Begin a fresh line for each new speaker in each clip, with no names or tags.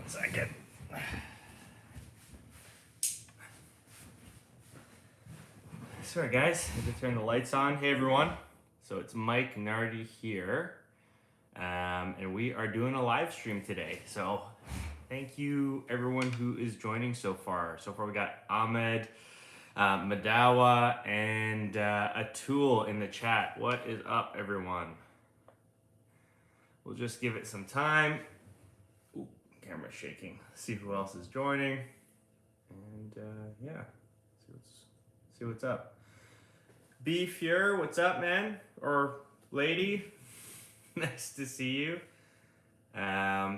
1 second. Sorry guys, I had to turn the lights on. Hey everyone. So it's Mike Nardi here. And we are doing a live stream today. So thank you everyone who is joining so far. So far we got Ahmed, Madawa, and Atul in the chat. What is up everyone? We'll just give it some time. Ooh, camera's shaking. See who else is joining. And yeah, see what's up. Beef here, what's up, man? Or lady? Nice to see you.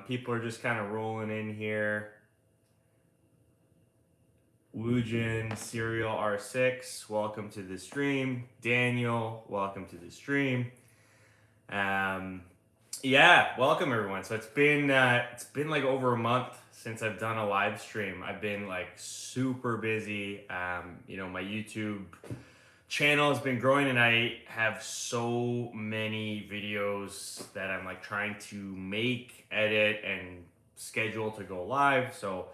People are just kind of rolling in here. Woojin, Serial R6, welcome to the stream. Daniel, welcome to the stream. Yeah, welcome everyone. So it's been like over a month since I've done a live stream. I've been like super busy. My YouTube channel has been growing and I have so many videos that I'm like trying to make, edit, and schedule to go live. So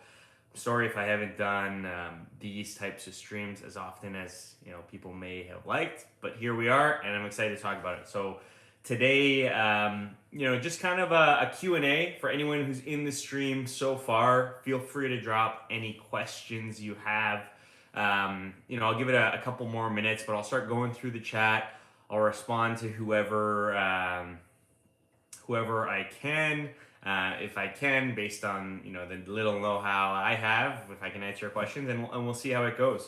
I'm sorry if I haven't done these types of streams as often as people may have liked, but here we are and I'm excited to talk about it. So today, just kind of a Q&A for anyone who's in the stream so far. Feel free to drop any questions you have. I'll give it a couple more minutes, but I'll start going through the chat. I'll respond to whoever I can, if I can, based on the little know-how I have, if I can answer your questions, and we'll see how it goes.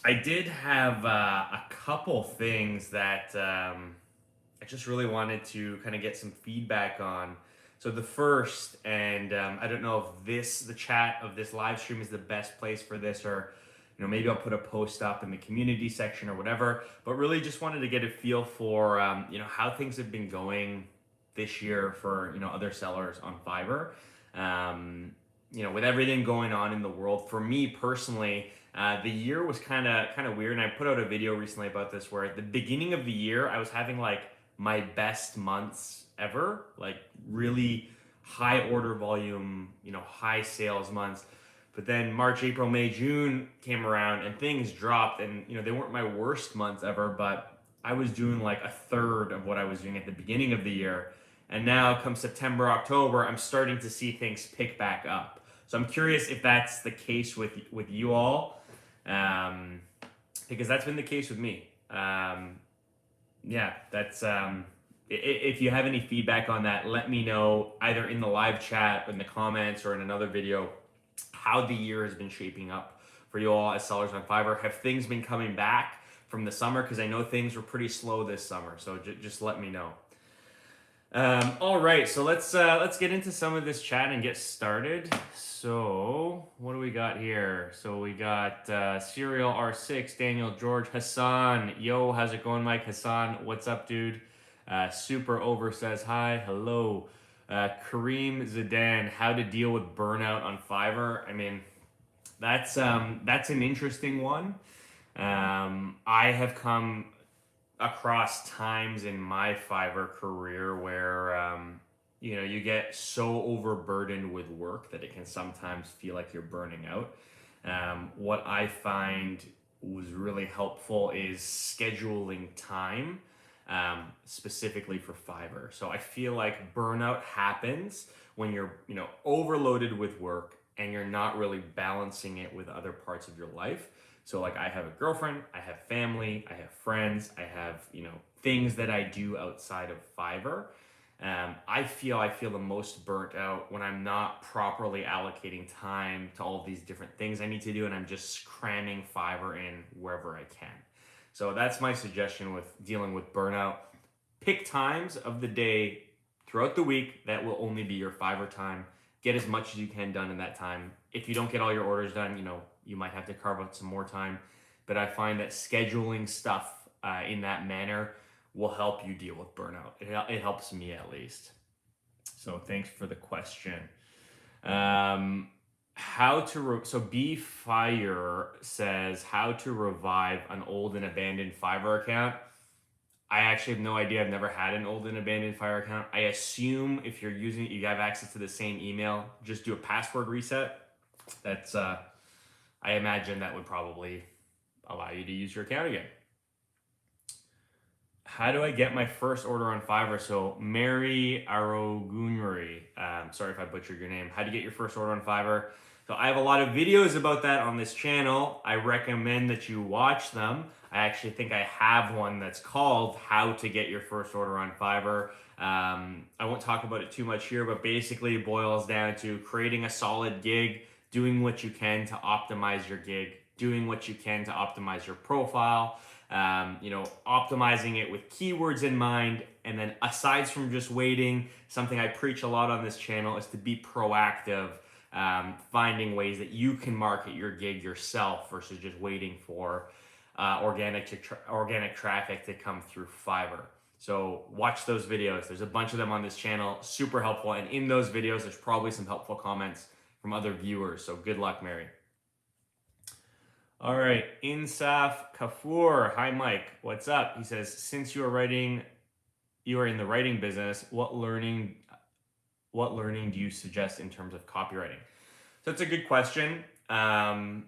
I did have a couple things that I just really wanted to kind of get some feedback on. So the first, and I don't know if the chat of this live stream is the best place for this, or maybe I'll put a post up in the community section or whatever, but really just wanted to get a feel for how things have been going this year for other sellers on Fiverr. With everything going on in the world, for me personally, the year was kind of weird, and I put out a video recently about this where at the beginning of the year I was having like my best months ever, like really high order volume, high sales months. But then March, April, May, June came around and things dropped, and they weren't my worst months ever, but I was doing like a third of what I was doing at the beginning of the year. And now come September, October, I'm starting to see things pick back up. So I'm curious if that's the case with you all, because that's been the case with me. That's if you have any feedback on that, let me know either in the live chat, in the comments, or in another video, how the year has been shaping up for you all as sellers on Fiverr. Have things been coming back from the summer? Because I know things were pretty slow this summer, so just let me know. All right, so let's get into some of this chat and get started. So what do we got here? So we got Serial R6, Daniel, George, Hassan. Yo, how's it going, Mike? Hassan, what's up, dude? Super Over says hi, hello. Kareem Zidane, how to deal with burnout on Fiverr. I mean, that's an interesting one. I have come across times in my Fiverr career where you get so overburdened with work that it can sometimes feel like you're burning out. What I find was really helpful is scheduling time, specifically for Fiverr. So I feel like burnout happens when you're overloaded with work and you're not really balancing it with other parts of your life. So like I have a girlfriend, I have family, I have friends, I have things that I do outside of Fiverr. I feel the most burnt out when I'm not properly allocating time to all of these different things I need to do, and I'm just cramming Fiverr in wherever I can. So that's my suggestion with dealing with burnout. Pick times of the day throughout the week that will only be your Fiverr time. Get as much as you can done in that time. If you don't get all your orders done, you might have to carve out some more time. But I find that scheduling stuff in that manner will help you deal with burnout. It helps me at least. So thanks for the question. So B Fire says how to revive an old and abandoned Fiverr account. I actually have no idea. I've never had an old and abandoned Fiverr account. I assume if you're using it, you have access to the same email. Just do a password reset. That's I imagine that would probably allow you to use your account again. How do I get my first order on Fiverr? So Mary Arogunri, sorry if I butchered your name. How to get your first order on Fiverr? So I have a lot of videos about that on this channel. I recommend that you watch them. I actually think I have one that's called How to Get Your First Order on Fiverr. I won't talk about it too much here, but basically it boils down to creating a solid gig, doing what you can to optimize your gig, doing what you can to optimize your profile, optimizing it with keywords in mind. And then aside from just waiting, something I preach a lot on this channel is to be proactive, finding ways that you can market your gig yourself versus just waiting for organic traffic to come through Fiverr. So watch those videos. There's a bunch of them on this channel, super helpful. And in those videos, there's probably some helpful comments from other viewers. So good luck, Mary. All right, Insaf Kafur. Hi, Mike. What's up? He says, since you are in the writing business, what learning do you suggest in terms of copywriting? So it's a good question. And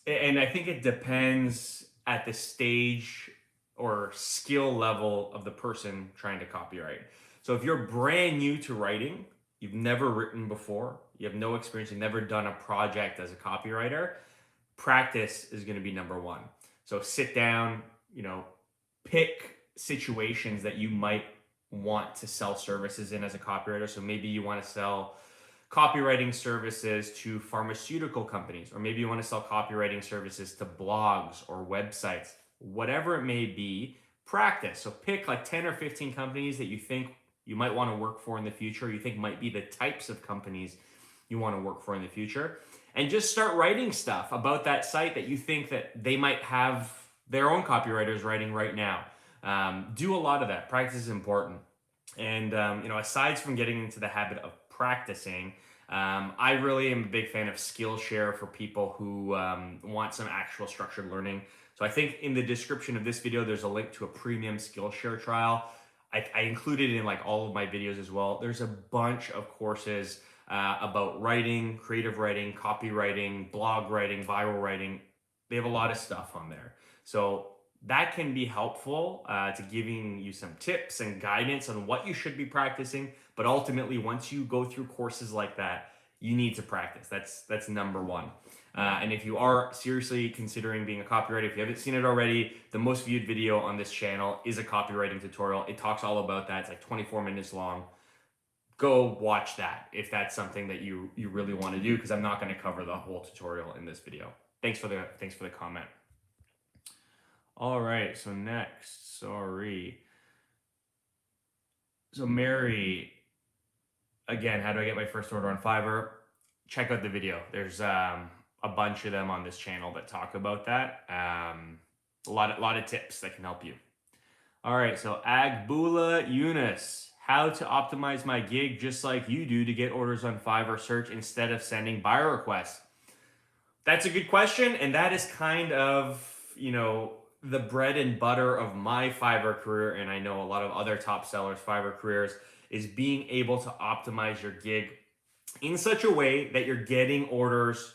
I think it depends at the stage or skill level of the person trying to copyright. So if you're brand new to writing, you've never written before, you have no experience, you've never done a project as a copywriter, practice is going to be number one. So sit down, pick situations that you might want to sell services in as a copywriter. So maybe you want to sell copywriting services to pharmaceutical companies, or maybe you want to sell copywriting services to blogs or websites, whatever it may be, practice. So pick like 10 or 15 companies that you think you might want to work for in the future, you think might be the types of companies you want to work for in the future, and just start writing stuff about that site that you think that they might have their own copywriters writing right now. Do a lot of that. Practice is important. And, aside from getting into the habit of practicing, I really am a big fan of Skillshare for people who want some actual structured learning. So I think in the description of this video, there's a link to a premium Skillshare trial. I included it in like all of my videos as well. There's a bunch of courses about writing, creative writing, copywriting, blog writing, viral writing. They have a lot of stuff on there. So that can be helpful to giving you some tips and guidance on what you should be practicing. But ultimately, once you go through courses like that, you need to practice. That's number one. And if you are seriously considering being a copywriter, if you haven't seen it already, the most viewed video on this channel is a copywriting tutorial. It talks all about that. It's like 24 minutes long. Go watch that if that's something that you really want to do, because I'm not going to cover the whole tutorial in this video. Thanks for the comment. All right, so next, sorry. So Mary, again, how do I get my first order on Fiverr? Check out the video. There's a bunch of them on this channel that talk about that. A lot of tips that can help you. All right, so Agbula Yunus, how to optimize my gig just like you do to get orders on Fiverr search instead of sending buyer requests. That's a good question, and that is kind of, the bread and butter of my Fiverr career, and I know a lot of other top sellers' Fiverr careers, is being able to optimize your gig in such a way that you're getting orders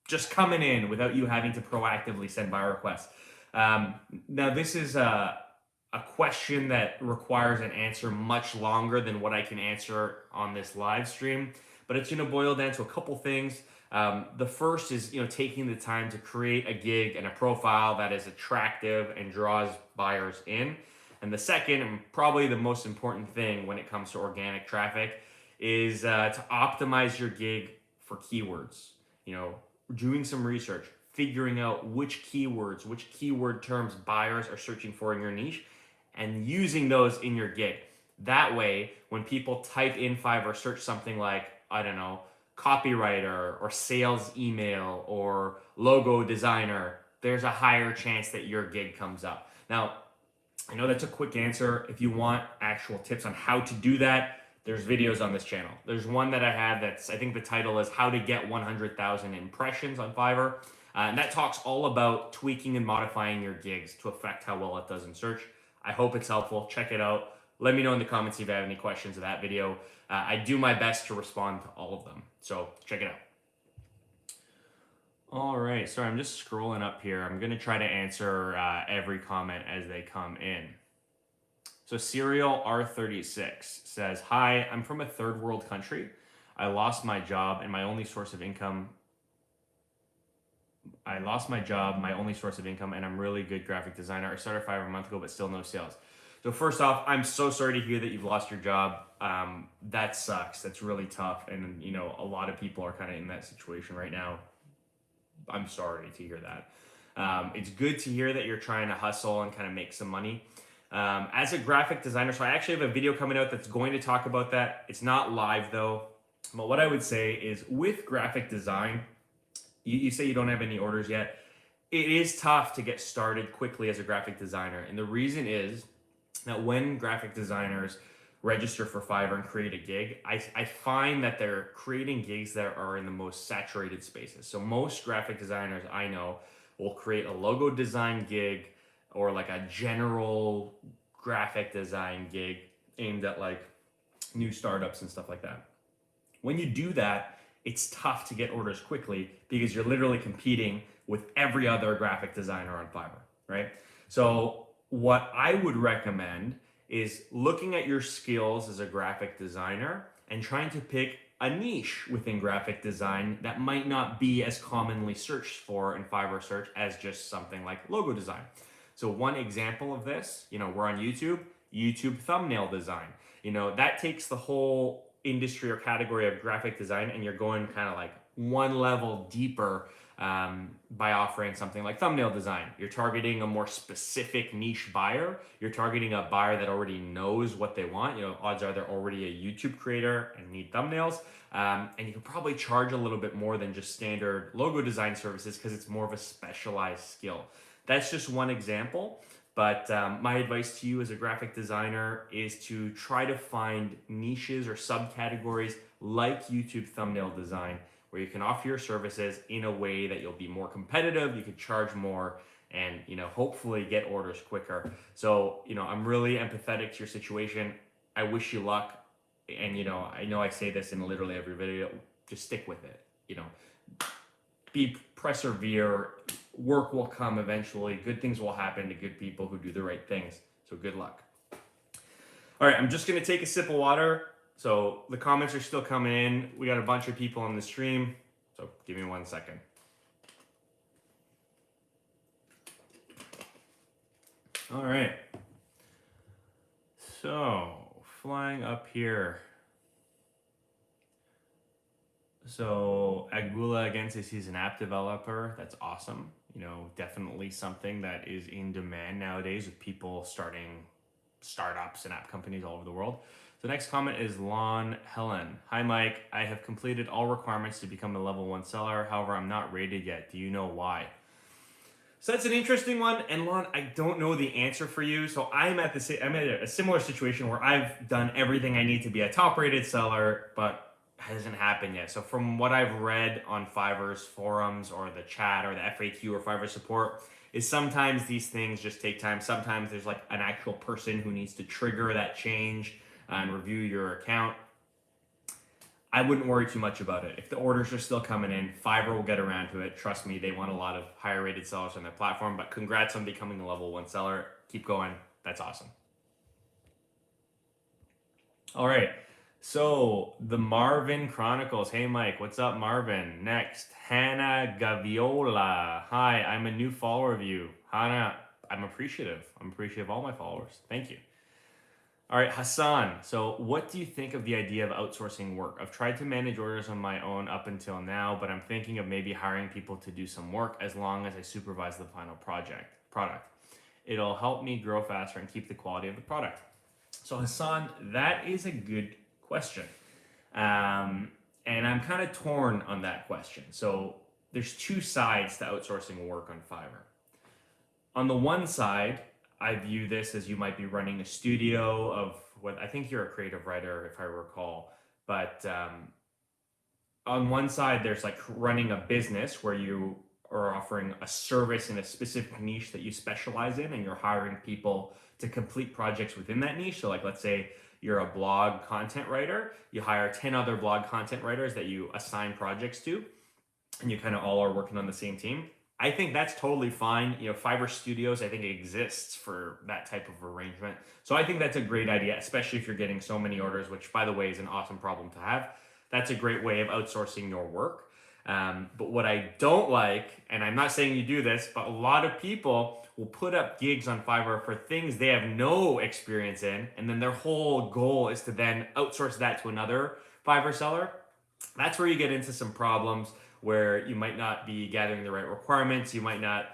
just coming in without you having to proactively send buyer requests. Now, this is a question that requires an answer much longer than what I can answer on this live stream, but it's going to boil down to a couple things. The first is, taking the time to create a gig and a profile that is attractive and draws buyers in. And the second, and probably the most important thing when it comes to organic traffic, is to optimize your gig for keywords. Doing some research, figuring out which keywords, which keyword terms buyers are searching for in your niche, and using those in your gig. That way, when people type in Fiverr, search something like, I don't know, copywriter or sales email or logo designer, there's a higher chance that your gig comes up. Now, I know that's a quick answer. If you want actual tips on how to do that, there's videos on this channel. There's one that I have I think the title is How to Get 100,000 Impressions on Fiverr. And that talks all about tweaking and modifying your gigs to affect how well it does in search. I hope it's helpful. Check it out. Let me know in the comments if you have any questions of that video. I do my best to respond to all of them. So check it out. All right, sorry, I'm just scrolling up here. I'm gonna try to answer every comment as they come in. So Serial R36 says, hi, I'm from a third world country. I lost my job and my only source of income. And I'm really good graphic designer. I started Fiverr a month ago, but still no sales. So first off, I'm so sorry to hear that you've lost your job. That sucks. That's really tough. And you know, a lot of people are kind of in that situation right now. I'm sorry to hear that. It's good to hear that you're trying to hustle and kind of make some money. As a graphic designer, so I actually have a video coming out that's going to talk about that. It's not live though. But what I would say is with graphic design, you say you don't have any orders yet. It is tough to get started quickly as a graphic designer. And the reason is that when graphic designers register for Fiverr and create a gig, I find that they're creating gigs that are in the most saturated spaces. So most graphic designers I know will create a logo design gig or like a general graphic design gig aimed at like new startups and stuff like that. When you do that, it's tough to get orders quickly because you're literally competing with every other graphic designer on Fiverr, right? So what I would recommend is looking at your skills as a graphic designer and trying to pick a niche within graphic design that might not be as commonly searched for in Fiverr search as just something like logo design. So one example of this, you know, we're on YouTube thumbnail design. You know, that takes the whole industry or category of graphic design and you're going kind of like one level deeper by offering something like thumbnail design. You're targeting a more specific niche buyer. You're targeting a buyer that already knows what they want. You know, odds are they're already a YouTube creator and need thumbnails. And you can probably charge a little bit more than just standard logo design services because it's more of a specialized skill. That's just one example. But my advice to you as a graphic designer is to try to find niches or subcategories like YouTube thumbnail design where you can offer your services in a way that you'll be more competitive, you can charge more, and you know, hopefully get orders quicker. So, you know, I'm really empathetic to your situation. I wish you luck. And you know I say this in literally every video, just stick with it. You know, persevere, work will come eventually. Good things will happen to good people who do the right things. So good luck. All right, I'm just gonna take a sip of water. So the comments are still coming in. We got a bunch of people on the stream. So give me 1 second. All right. So flying up here. So Agula again says he's an app developer. That's awesome. You know, definitely something that is in demand nowadays with people starting startups and app companies all over the world. The next comment is Lon Helen. Hi Mike, I have completed all requirements to become a level 1 seller. However, I'm not rated yet. Do you know why? So that's an interesting one. And Lon, I don't know the answer for you. So I'm at a similar situation where I've done everything I need to be a top rated seller, but hasn't happened yet. So from what I've read on Fiverr's forums or the chat or the FAQ or Fiverr support, is sometimes these things just take time. Sometimes there's like an actual person who needs to trigger that change and review your account. I wouldn't worry too much about it. If the orders are still coming in, Fiverr will get around to it. Trust me, they want a lot of higher rated sellers on their platform, but congrats on becoming a level 1 seller. Keep going. That's awesome. All right. So the Marvin Chronicles. Hey Mike, what's up Marvin? Next, Hannah Gaviola. Hi, I'm a new follower of you. Hannah, I'm appreciative. I'm appreciative of all my followers. Thank you. All right, Hassan. So what do you think of the idea of outsourcing work? I've tried to manage orders on my own up until now, but I'm thinking of maybe hiring people to do some work as long as I supervise the final product. It'll help me grow faster and keep the quality of the product. So Hassan, that is a good question. And I'm kind of torn on that question. So there's two sides to outsourcing work on Fiverr. On the one side, I view this as you might be running a studio of what I think you're a creative writer, if I recall. But on one side, there's like running a business where you are offering a service in a specific niche that you specialize in, and you're hiring people to complete projects within that niche. So like, let's say you're a blog content writer, you hire 10 other blog content writers that you assign projects to, and you kind of all are working on the same team. I think that's totally fine. Fiverr Studios, I think, exists for that type of arrangement. So I think that's a great idea, especially if you're getting so many orders, which, by the way, is an awesome problem to have. That's a great way of outsourcing your work. But what I don't like, and I'm not saying you do this, but a lot of people will put up gigs on Fiverr for things they have no experience in, and then their whole goal is to then outsource that to another Fiverr seller. That's where you get into some problems where you might not be gathering the right requirements. You might not,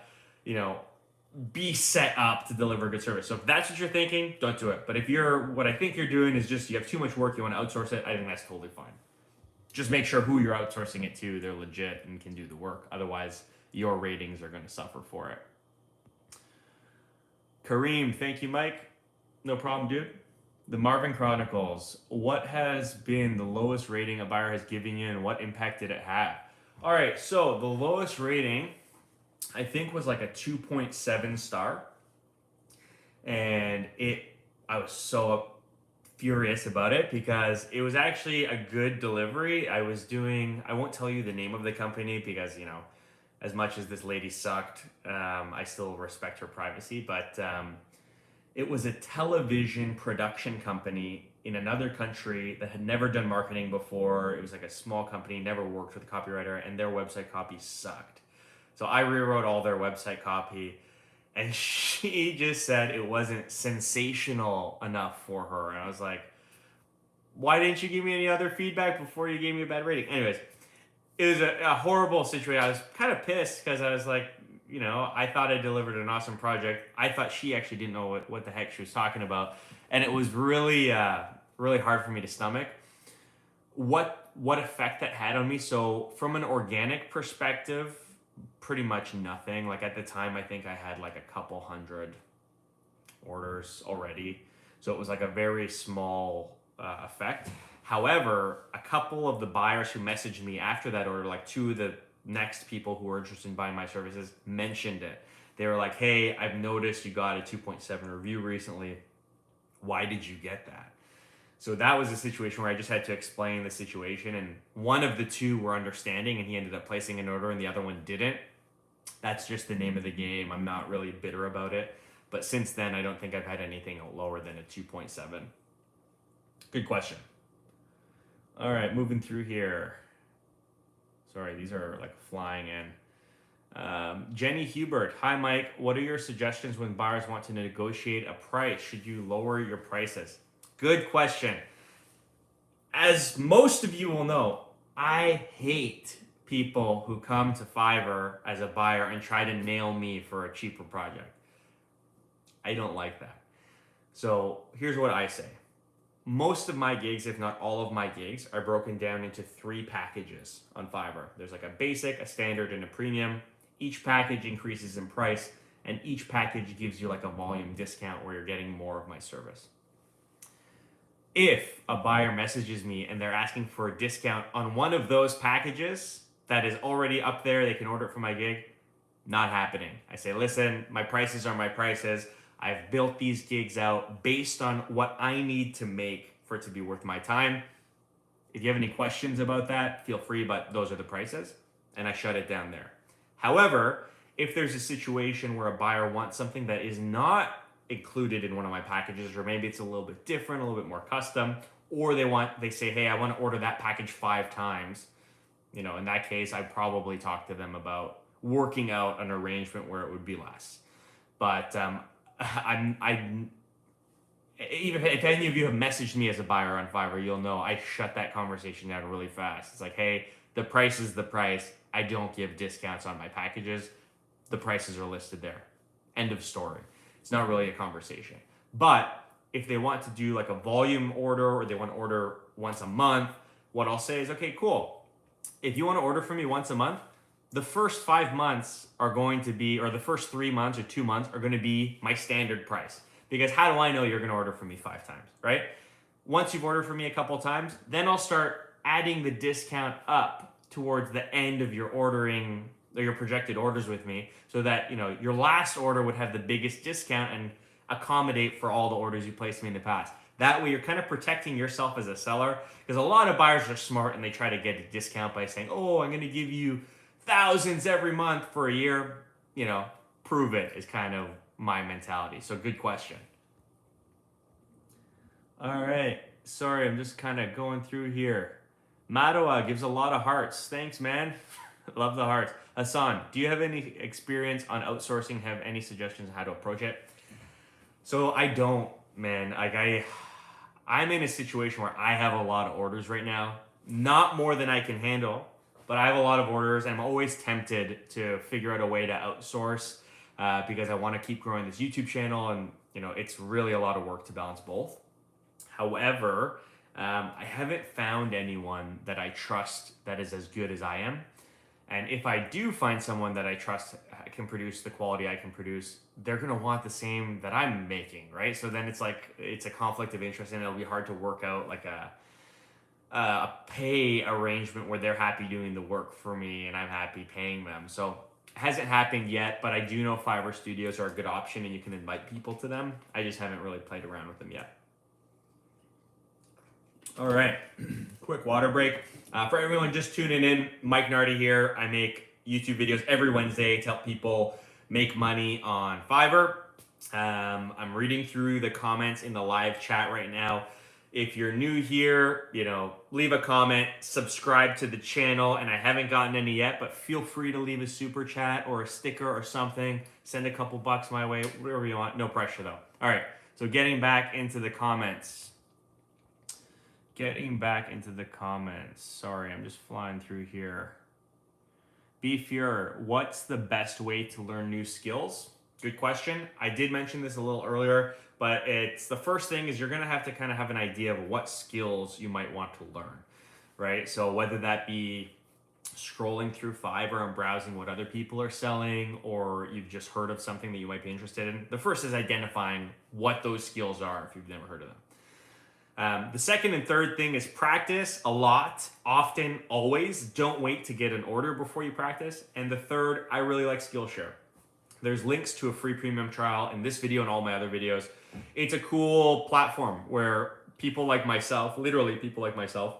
be set up to deliver good service. So if that's what you're thinking, don't do it. But if what I think you're doing is just you have too much work, you want to outsource it, I think that's totally fine. Just make sure who you're outsourcing it to, they're legit and can do the work. Otherwise, your ratings are going to suffer for it. Kareem, thank you, Mike. No problem, dude. The Marvin Chronicles. What has been the lowest rating a buyer has given you, and what impact did it have? All right, so the lowest rating, I think, was like a 2.7 star. And I was so furious about it because it was actually a good delivery. I won't tell you the name of the company because, as much as this lady sucked, I still respect her privacy. But it was a television production company in another country that had never done marketing before. It was like a small company, never worked with a copywriter, and their website copy sucked. So I rewrote all their website copy, and she just said it wasn't sensational enough for her. And I was like, why didn't you give me any other feedback before you gave me a bad rating? Anyways, it was a horrible situation. I was kind of pissed because I was like, I thought I delivered an awesome project. I thought she actually didn't know what the heck she was talking about. And it was really, really hard for me to stomach. What effect that had on me? So from an organic perspective, pretty much nothing. Like at the time, I think I had like a couple hundred orders already. So it was like a very small effect. However, a couple of the buyers who messaged me after that order, like two of the next people who were interested in buying my services, mentioned it. They were like, hey, I've noticed you got a 2.7 review recently. Why did you get that? So that was a situation where I just had to explain the situation, and one of the two were understanding and he ended up placing an order and the other one didn't. That's just the name of the game. I'm not really bitter about it. But since then, I don't think I've had anything lower than a 2.7. Good question. All right, moving through here. Sorry, these are like flying in. Jenny Hubert, hi Mike, what are your suggestions when buyers want to negotiate a price? Should you lower your prices? Good question. As most of you will know, I hate people who come to Fiverr as a buyer and try to nail me for a cheaper project. I don't like that. So here's what I say. Most of my gigs, if not all of my gigs, are broken down into 3 packages on Fiverr. There's like a basic, a standard, and a premium. Each package increases in price, and each package gives you like a volume discount where you're getting more of my service. If a buyer messages me and they're asking for a discount on one of those packages that is already up there, they can order it for my gig, not happening. I say, listen, my prices are my prices. I've built these gigs out based on what I need to make for it to be worth my time. If you have any questions about that, feel free, but those are the prices, and I shut it down there. However, if there's a situation where a buyer wants something that is not included in one of my packages, or maybe it's a little bit different, a little bit more custom, or they say, hey, I want to order that package 5 times, in that case, I'd probably talk to them about working out an arrangement where it would be less. But even if any of you have messaged me as a buyer on Fiverr, you'll know I shut that conversation down really fast. It's like, hey, the price is the price. I don't give discounts on my packages. The prices are listed there. End of story. It's not really a conversation. But if they want to do like a volume order or they want to order once a month, what I'll say is, okay, cool. If you want to order from me once a month, the first 5 months are going to be, or the first 3 months or 2 months are going to be my standard price. Because how do I know you're going to order from me 5 times, right? Once you've ordered from me a couple times, then I'll start adding the discount up towards the end of your ordering or your projected orders with me, so that your last order would have the biggest discount, and accommodate for all the orders you placed me in the past. That way you're kind of protecting yourself as a seller, because a lot of buyers are smart and they try to get a discount by saying, oh, I'm going to give you thousands every month for a year. You know, prove it is kind of my mentality. So good question. All right. Sorry, I'm just kind of going through here. Madoa gives a lot of hearts. Thanks, man. Love the hearts. Hassan, do you have any experience on outsourcing? Have any suggestions on how to approach it? So I don't, man. Like I'm in a situation where I have a lot of orders right now. Not more than I can handle, but I have a lot of orders, and I'm always tempted to figure out a way to outsource because I want to keep growing this YouTube channel, and you know it's really a lot of work to balance both. However, I haven't found anyone that I trust that is as good as I am. And if I do find someone that I trust can produce the quality I can produce, they're going to want the same that I'm making, right? So then it's like, it's a conflict of interest, and it'll be hard to work out like a pay arrangement where they're happy doing the work for me and I'm happy paying them. So it hasn't happened yet, but I do know Fiverr Studios are a good option and you can invite people to them. I just haven't really played around with them yet. All right, quick water break. For everyone just tuning in, Mike Nardi here. I make YouTube videos every Wednesday to help people make money on Fiverr. I'm reading through the comments in the live chat right now. If you're new here, you know, leave a comment, subscribe to the channel, and I haven't gotten any yet, but feel free to leave a super chat or a sticker or something. Send a couple bucks my way, whatever you want. No pressure though. All right, so getting back into the comments. Sorry, I'm just flying through here. Beefier, what's the best way to learn new skills? Good question. I did mention this a little earlier, but it's the first thing is you're going to have an idea of what skills you might want to learn, right? So whether that be scrolling through Fiverr and browsing what other people are selling, or you've just heard of something that you might be interested in. The first is identifying what those skills are if you've never heard of them. The second and third thing is practice a lot, often, always. Don't wait to get an order before you practice. And the third, I really like Skillshare. There's links to a free premium trial in this video and all my other videos. It's a cool platform where people like myself, literally people like myself,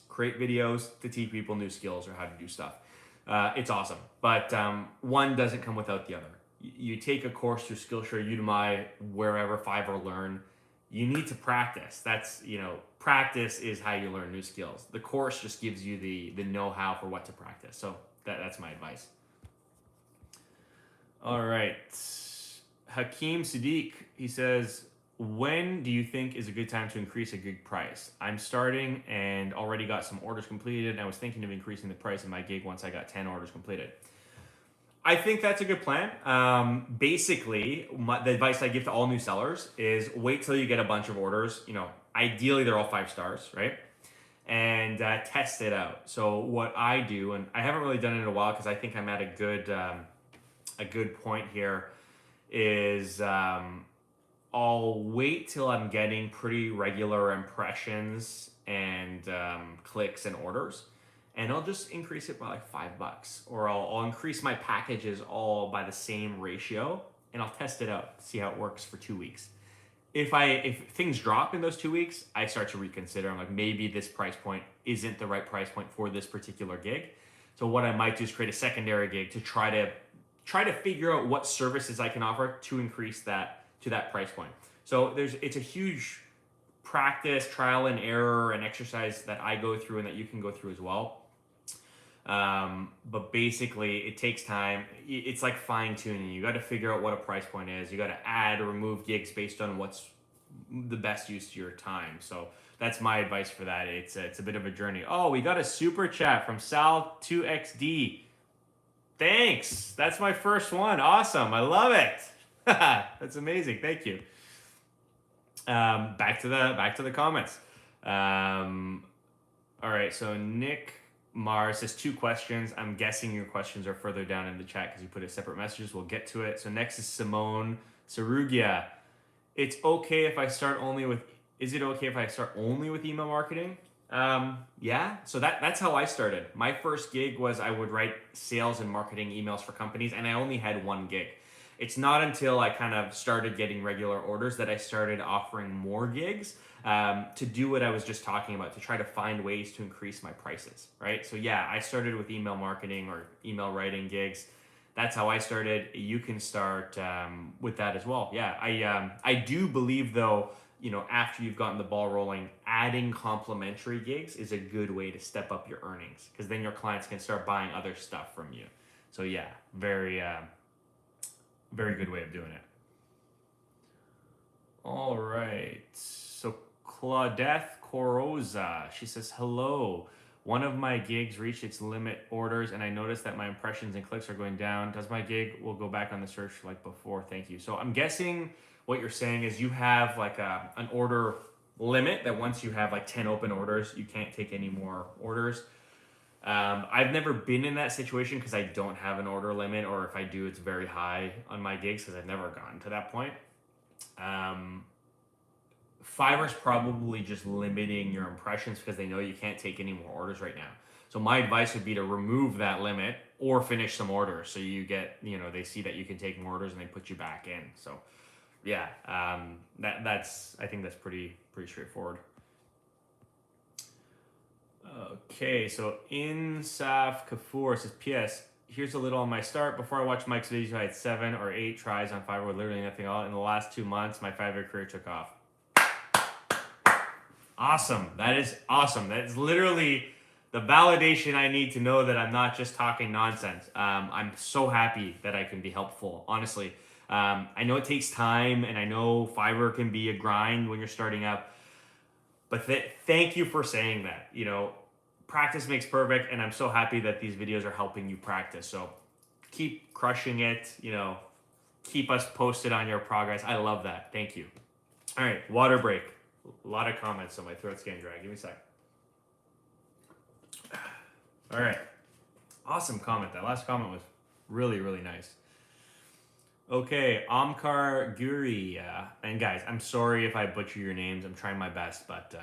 create videos to teach people new skills or how to do stuff. It's awesome, but one doesn't come without the other. You take a course through Skillshare, Udemy, wherever, Fiverr, Learn. You need to practice. That's, you know, practice is how you learn new skills. The course just gives you the know-how for what to practice. So that's my advice. All right. Hakeem Sadiq, he says, when do you think is a good time to increase a gig price? I'm starting and already got some orders completed, and I was thinking of increasing the price of my gig once I got 10 orders completed. I think that's a good plan. Basically, the advice I give to all new sellers is wait till you get a bunch of orders. You know, ideally they're all 5 stars, right? And test it out. So what I do, and I haven't really done it in a while because I think I'm at a good point here, is I'll wait till I'm getting pretty regular impressions and clicks and orders. And I'll just increase it by like $5, or I'll increase my packages all by the same ratio, and I'll test it out, see how it works for 2 weeks. If things drop in those 2 weeks, I start to reconsider. I'm like, maybe this price point isn't the right price point for this particular gig. So what I might do is create a secondary gig to try to figure out what services I can offer to increase that to that price point. So it's a huge practice, trial and error, and exercise that I go through and that you can go through as well. But basically it takes time. It's like fine tuning. You got to figure out what a price point is. You got to add or remove gigs based on what's the best use to your time. So that's my advice for that. It's a bit of a journey. Oh, we got a super chat from Sal2XD. Thanks. That's my first one. Awesome. I love it. That's amazing. Thank you. Back to the comments. All right. So Nick Mars says 2 questions. I'm guessing your questions are further down in the chat because you put it separate messages. We'll get to it. So next is Simone Sarugia. Is it okay if I start only with email marketing? Yeah. So that's how I started. My first gig was I would write sales and marketing emails for companies, and I only had 1 gig. It's not until I kind of started getting regular orders that I started offering more gigs to do what I was just talking about, to try to find ways to increase my prices, right? So yeah, I started with email marketing or email writing gigs. That's how I started. You can start with that as well. Yeah, I do believe though, after you've gotten the ball rolling, adding complementary gigs is a good way to step up your earnings, because then your clients can start buying other stuff from you. So yeah, very good way of doing it. All right. So Claudette Coroza, she says, hello. One of my gigs reached its limit orders, and I noticed that my impressions and clicks are going down. Does my gig will go back on the search like before? Thank you. So I'm guessing what you're saying is you have like an order limit that once you have like 10 open orders, you can't take any more orders. I've never been in that situation because I don't have an order limit, or if I do, it's very high on my gigs because I've never gotten to that point. Fiverr's probably just limiting your impressions because they know you can't take any more orders right now. So my advice would be to remove that limit or finish some orders, so you get, they see that you can take more orders and they put you back in. So yeah, that's I think that's pretty straightforward. Okay, so Insaf Kafour says, P.S. Here's a little on my start. Before I watched Mike's videos, I had 7 or 8 tries on Fiverr with literally nothing else. In the last 2 months, my Fiverr career took off. Awesome. That is awesome. That's literally the validation I need to know that I'm not just talking nonsense. I'm so happy that I can be helpful, honestly. I know it takes time, and I know Fiverr can be a grind when you're starting up. But thank you for saying that. Practice makes perfect, and I'm so happy that these videos are helping you practice. So keep crushing it. Keep us posted on your progress. I love that. Thank you. All right, water break. A lot of comments, so my throat's getting dry. Give me a sec. All right. Awesome comment. That last comment was really, really nice. Okay, Amkar Guri. And guys, I'm sorry if I butcher your names. I'm trying my best, but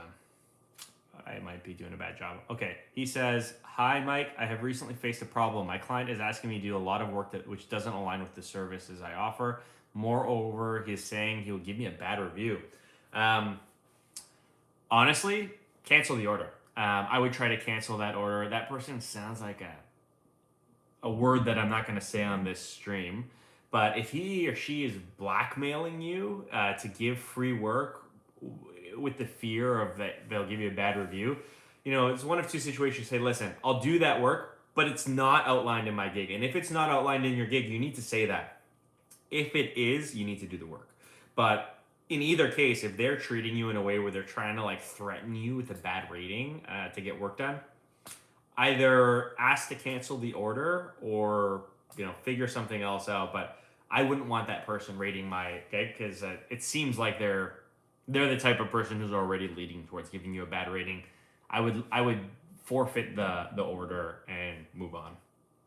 I might be doing a bad job. Okay, he says, hi, Mike. I have recently faced a problem. My client is asking me to do a lot of work which doesn't align with the services I offer. Moreover, he's saying he will give me a bad review. Honestly, cancel the order. I would try to cancel that order. That person sounds like a word that I'm not going to say on this stream. But if he or she is blackmailing you to give free work with the fear of that they'll give you a bad review, it's one of two situations. Say, listen, I'll do that work, but it's not outlined in my gig. And if it's not outlined in your gig, you need to say that. If it is, you need to do the work. But in either case, if they're treating you in a way where they're trying to threaten you with a bad rating to get work done, either ask to cancel the order or figure something else out. But I wouldn't want that person rating my gig, because it seems like they're the type of person who's already leading towards giving you a bad rating. I would forfeit the order and move on.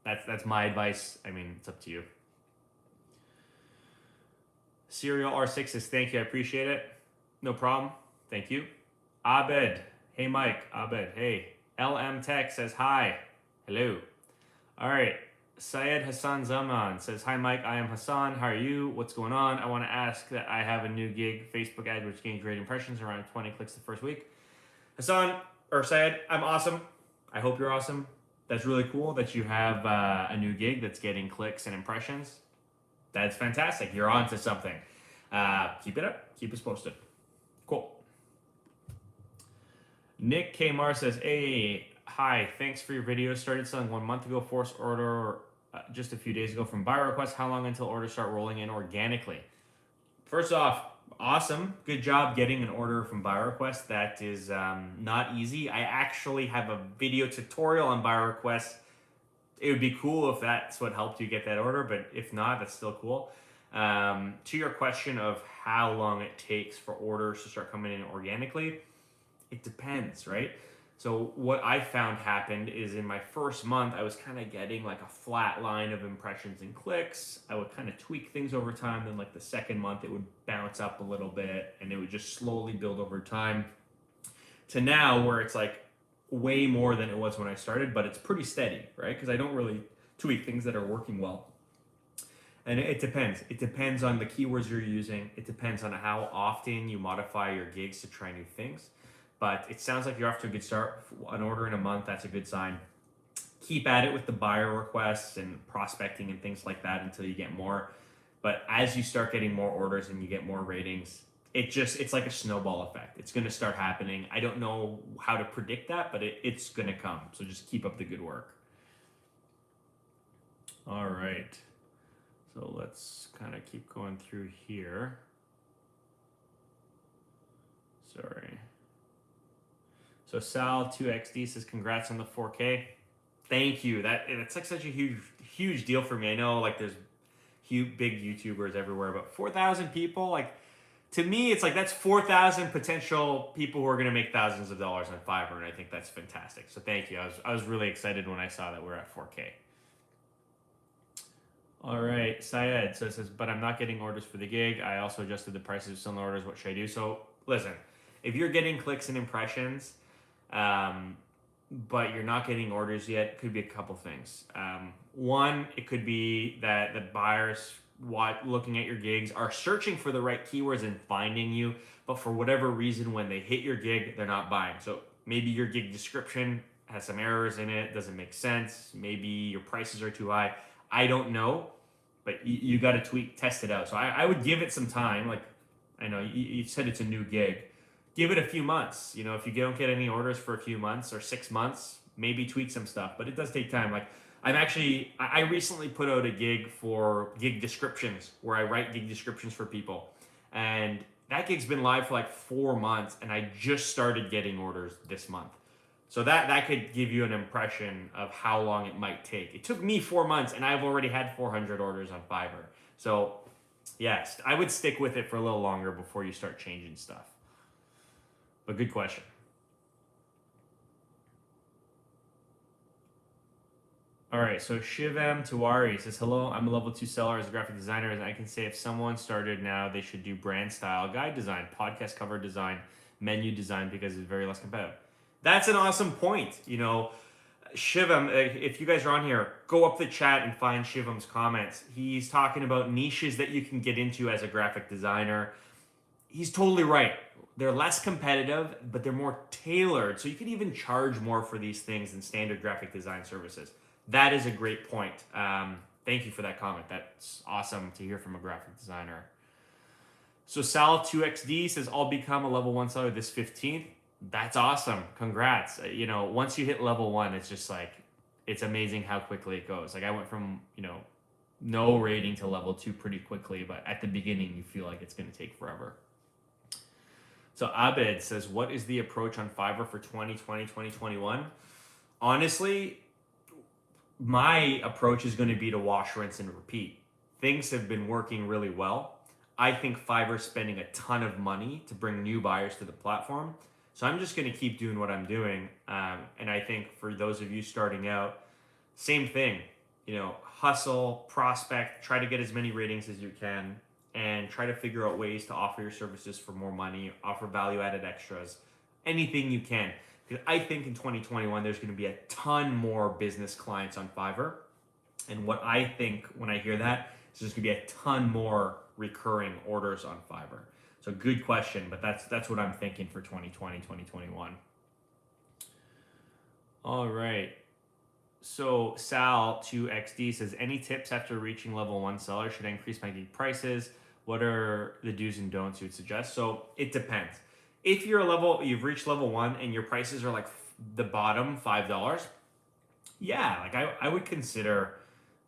That's my advice. I mean, it's up to you. Serial R6 says, thank you, I appreciate it. No problem. Thank you. Abed. Hey, Mike. Abed. Hey. LM Tech says, hi. Hello. All right. Syed Hassan Zaman says, hi, Mike. I am Hassan. How are you? What's going on? I want to ask that I have a new gig, Facebook ad, which gains great impressions, around 20 clicks the first week. Hassan, or Syed, I'm awesome. I hope you're awesome. That's really cool that you have a new gig that's getting clicks and impressions. That's fantastic. You're on to something. Keep it up. Keep us posted. Cool. Nick K. Mar says, hey, hi. Thanks for your video. Started selling 1 month ago. Forced order just a few days ago from buyer requests. How long until orders start rolling in organically? First off, awesome. Good job getting an order from buyer requests. That is not easy. I actually have a video tutorial on buyer requests. It would be cool if that's what helped you get that order, but if not, that's still cool. To your question of how long it takes for orders to start coming in organically, it depends, right? So what I found happened is in my first month, I was kind of getting like a flat line of impressions and clicks. I would kind of tweak things over time. Then the second month, it would bounce up a little bit, and it would just slowly build over time to now where it's way more than it was when I started, but it's pretty steady, right? Because I don't really tweak things that are working well. And it depends. It depends on the keywords you're using. It depends on how often you modify your gigs to try new things. But it sounds like you're off to a good start. An order in a month, that's a good sign. Keep at it with the buyer requests and prospecting and things like that until you get more. But as you start getting more orders and you get more ratings, it's like a snowball effect. It's going to start happening. I don't know how to predict that, but it's going to come. So just keep up the good work. All right. So let's kind of keep going through here. Sorry. So Sal 2XD says, congrats on the 4K. Thank you. It's like such a huge deal for me. I know like there's big YouTubers everywhere, but 4,000 people, like to me, it's like that's 4,000 potential people who are going to make thousands of dollars on Fiverr, and I think that's fantastic. So thank you. I was really excited when I saw that we're at 4K. All right, Syed. So it says, but I'm not getting orders for the gig. I also adjusted the prices of some orders. What should I do? So listen, if you're getting clicks and impressions, but you're not getting orders yet, it could be a couple things. One, it could be that the buyers looking at your gigs are searching for the right keywords and finding you, but for whatever reason, when they hit your gig, they're not buying. So maybe your gig description has some errors in it, doesn't make sense. Maybe your prices are too high. I don't know, but you got to test it out. So I would give it some time. Like, I know you said it's a new gig. Give it a few months. You know, if you don't get any orders for a few months or 6 months, maybe tweak some stuff, but it does take time. Like I recently put out a gig for gig descriptions where I write gig descriptions for people. And that gig's been live for like 4 months and I just started getting orders this month. So that could give you an impression of how long it might take. It took me 4 months and I've already had 400 orders on Fiverr. So yes, I would stick with it for a little longer before you start changing stuff. But good question. All right, so Shivam Tiwari says, hello, I'm a level 2 seller as a graphic designer, and I can say if someone started now, they should do brand style, guide design, podcast cover design, menu design, because it's very less competitive. That's an awesome point. You know, Shivam, if you guys are on here, go up the chat and find Shivam's comments. He's talking about niches that you can get into as a graphic designer. He's totally right. They're less competitive, but they're more tailored. So you can even charge more for these things than standard graphic design services. That is a great point. Thank you for that comment. That's awesome to hear from a graphic designer. So Sal2XD says, I'll become a level 1 seller this 15th. That's awesome. Congrats. You know, once you hit level 1, it's just like, it's amazing how quickly it goes. Like I went from, you know, no rating to level 2 pretty quickly, but at the beginning you feel like it's going to take forever. So Abed says, what is the approach on Fiverr for 2020, 2021? Honestly, my approach is going to be to wash, rinse, and repeat. Things have been working really well. I think Fiverr's spending a ton of money to bring new buyers to the platform. So I'm just going to keep doing what I'm doing. And I think for those of you starting out, same thing. You know, hustle, prospect, try to get as many ratings as you can, and try to figure out ways to offer your services for more money, offer value-added extras, anything you can. Because I think in 2021, there's going to be a ton more business clients on Fiverr. And what I think when I hear that is there's going to be a ton more recurring orders on Fiverr. So good question, but that's what I'm thinking for 2020, 2021. All right. So Sal2XD says, any tips after reaching level 1 seller? Should I increase my gig prices? What are the do's and don'ts you would suggest? So it depends. If you've reached level 1 and your prices are like the bottom $5, yeah, like I would consider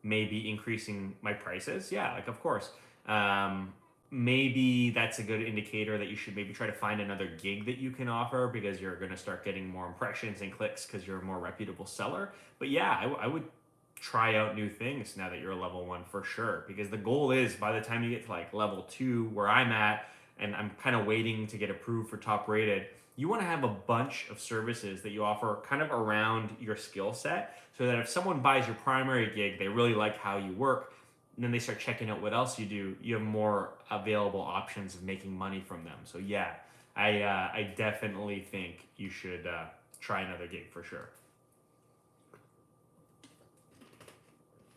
maybe increasing my prices. Yeah, like of course. Maybe that's a good indicator that you should maybe try to find another gig that you can offer because you're going to start getting more impressions and clicks because you're a more reputable seller. But yeah, I would try out new things now that you're a level 1 for sure, because the goal is by the time you get to like level 2 where I'm at, and I'm kind of waiting to get approved for top rated, you want to have a bunch of services that you offer kind of around your skill set, so that if someone buys your primary gig, they really like how you work, and then they start checking out what else you do, you have more available options of making money from them. So yeah, I definitely think you should try another gig for sure.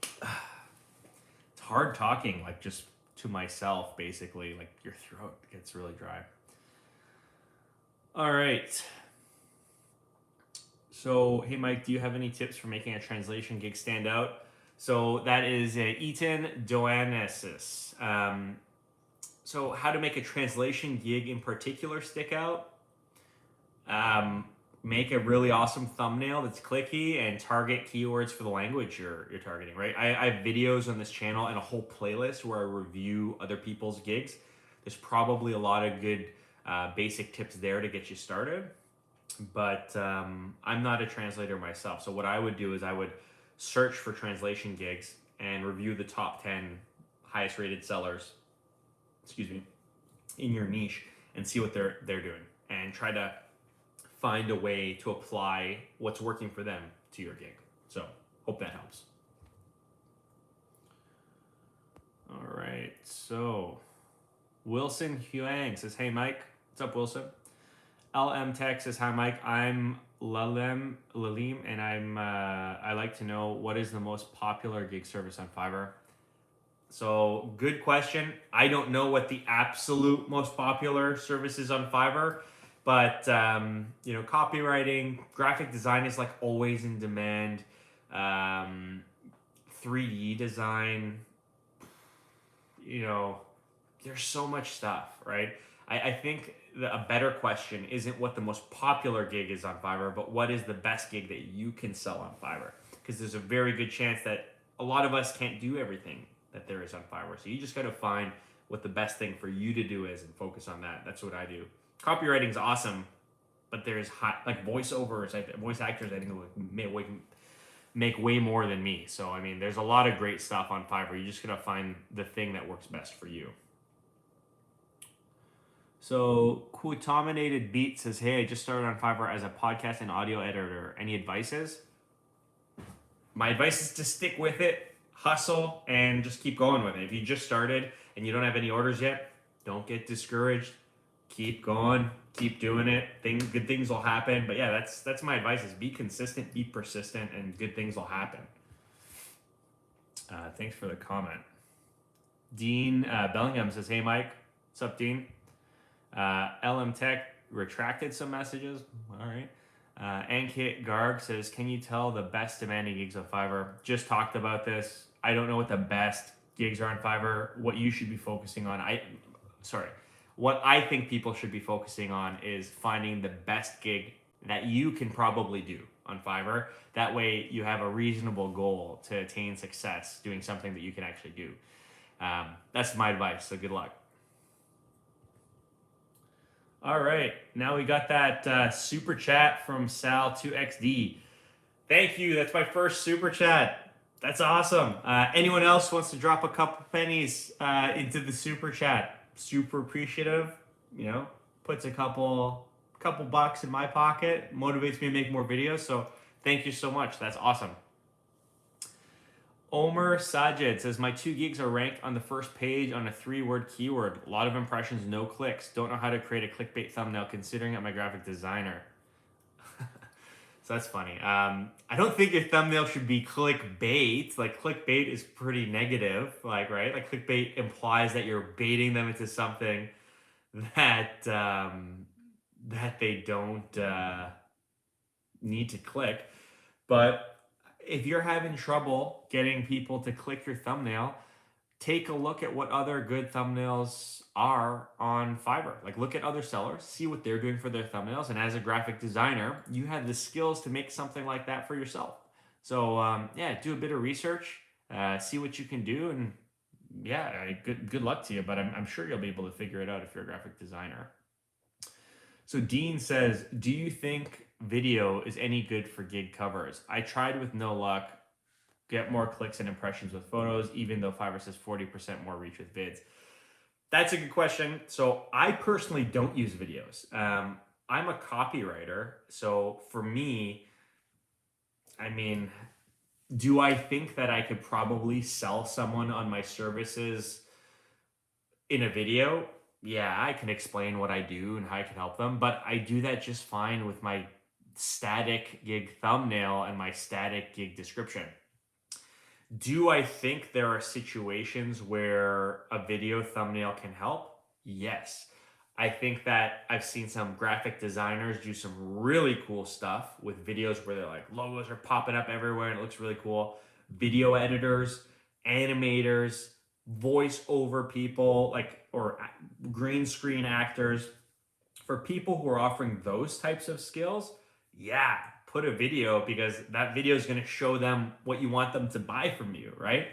It's hard talking, like just to myself, basically. Like your throat gets really dry. All right. So, hey, Mike, do you have any tips for making a translation gig stand out? So that is Eaton Doanesis. So how to make a translation gig in particular stick out? Make a really awesome thumbnail that's clicky and target keywords for the language you're targeting, right? I have videos on this channel and a whole playlist where I review other people's gigs. There's probably a lot of good basic tips there to get you started, but I'm not a translator myself. So what I would do is I would search for translation gigs and review the top 10 highest rated sellers, in your niche and see what they're doing and try to find a way to apply what's working for them to your gig. So hope that helps. All right, so Wilson Huang says, hey Mike. What's up, Wilson? LM Tech says, hi Mike, I'm Lalim, and I like to know what is the most popular gig service on Fiverr. So good question. I don't know what the absolute most popular service is on Fiverr, but copywriting, graphic design is like always in demand. 3D design, there's so much stuff, right? I think a better question isn't what the most popular gig is on Fiverr, but what is the best gig that you can sell on Fiverr? Because there's a very good chance that a lot of us can't do everything that there is on Fiverr. So you just got to find what the best thing for you to do is and focus on that. That's what I do. Copywriting is awesome, but there's voiceovers, voice actors, I think make way more than me. So, I mean, there's a lot of great stuff on Fiverr. You just got to find the thing that works best for you. So, Quitominated Beat says, hey, I just started on Fiverr as a podcast and audio editor. Any advices? My advice is to stick with it, hustle, and just keep going with it. If you just started and you don't have any orders yet, don't get discouraged. Keep going, keep doing it. Good things will happen. But yeah, that's my advice is be consistent, be persistent, and good things will happen. Thanks for the comment. Dean Bellingham says, hey Mike. What's up, Dean? LM Tech retracted some messages. All right. Ankit Garg says, can you tell the best demanding gigs on Fiverr? Just talked about this. I don't know what the best gigs are on Fiverr. What you should be focusing on. What I think people should be focusing on is finding the best gig that you can probably do on Fiverr. That way you have a reasonable goal to attain success doing something that you can actually do. That's my advice, so good luck. All right, now we got that super chat from Sal2XD. Thank you, that's my first super chat. That's awesome. Anyone else wants to drop a couple pennies into the super chat? Super appreciative, puts a couple bucks in my pocket, motivates me to make more videos. So thank you so much. That's awesome. Omer Sajid says, my 2 gigs are ranked on the first page on a 3-word keyword. A lot of impressions, no clicks. Don't know how to create a clickbait thumbnail considering I'm a graphic designer. So that's funny. I don't think your thumbnail should be clickbait. Like clickbait is pretty negative, right? Like clickbait implies that you're baiting them into something that they don't need to click. But if you're having trouble getting people to click your thumbnail, take a look at what other good thumbnails are on Fiverr. Like look at other sellers, see what they're doing for their thumbnails. And as a graphic designer, you have the skills to make something like that for yourself. So do a bit of research, see what you can do. And good luck to you, but I'm sure you'll be able to figure it out if you're a graphic designer. So Dean says, do you think video is any good for gig covers? I tried with no luck. Get more clicks and impressions with photos, even though Fiverr says 40% more reach with vids. That's a good question. So I personally don't use videos. I'm a copywriter. So for me, do I think that I could probably sell someone on my services in a video? Yeah, I can explain what I do and how I can help them, but I do that just fine with my static gig thumbnail and my static gig description. Do I think there are situations where a video thumbnail can help? Yes. I think that I've seen some graphic designers do some really cool stuff with videos where they're like logos are popping up everywhere and it looks really cool. Video editors, animators, voiceover people, like, or green screen actors. For people who are offering those types of skills, yeah, put a video, because that video is going to show them what you want them to buy from you, right?